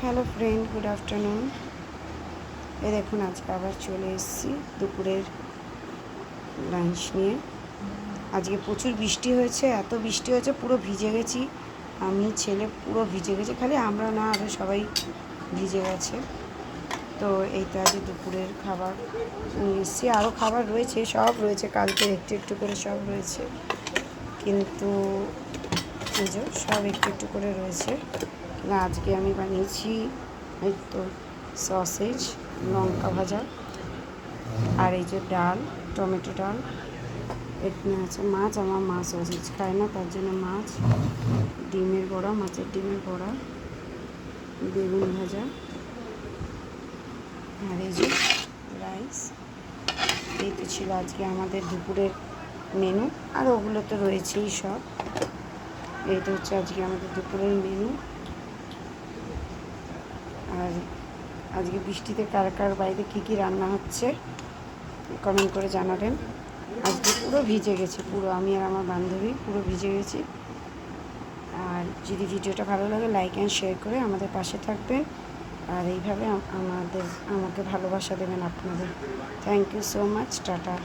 Hello friend, good afternoon. এই দেখুন আজকে আবার চলে এসেছি দুপুরের লাঞ্চ নিয়ে। আজকে প্রচুর বৃষ্টি হয়েছে, এত বৃষ্টি হয়েছে পুরো ভিজে গেছি। আমি ছেলে পুরো ভিজে গেছে, খালি আমরা না, আরও সবাই ভিজে গেছে। তো এইটা আজকে দুপুরের খাবার নিয়ে এসেছি। আরও খাবার রয়েছে, সব রয়েছে, কালকে একটু একটু করে সব রয়েছে, কিন্তু এই যে সব একটু একটু করে রয়েছে। আজকে আমি বানিয়েছি এই তো সসেজ, লঙ্কা ভাজা, আর এই যে ডাল, টমেটো ডাল। এখানে আছে মাছ, আমার মা সসেজ খায় না, তার জন্য মাছ, ডিমের বড়া, মাছের ডিমের বড়া, বেগুন ভাজা, আর এই যে রাইস। এই তো ছিল আজকে আমাদের দুপুরের মেনু, আর ওগুলো তো রয়েছেই সব। এই তো হচ্ছে আজকে আমাদের দুপুরের মেনু। আর আজকে বৃষ্টিতে কার কার বাইরে কী কী রান্না হচ্ছে কমেন্ট করে জানাবেন। আজকে পুরো ভিজে গেছি, পুরো আমি আর আমার বান্ধবী পুরো ভিজে গেছি। আর যদি ভিডিওটা ভালো লাগে লাইক অ্যান্ড শেয়ার করে আমাদের পাশে থাকবেন, আর এইভাবে আমাকে ভালোবাসা দেবেন আপনাদের। Thank you so much, tata.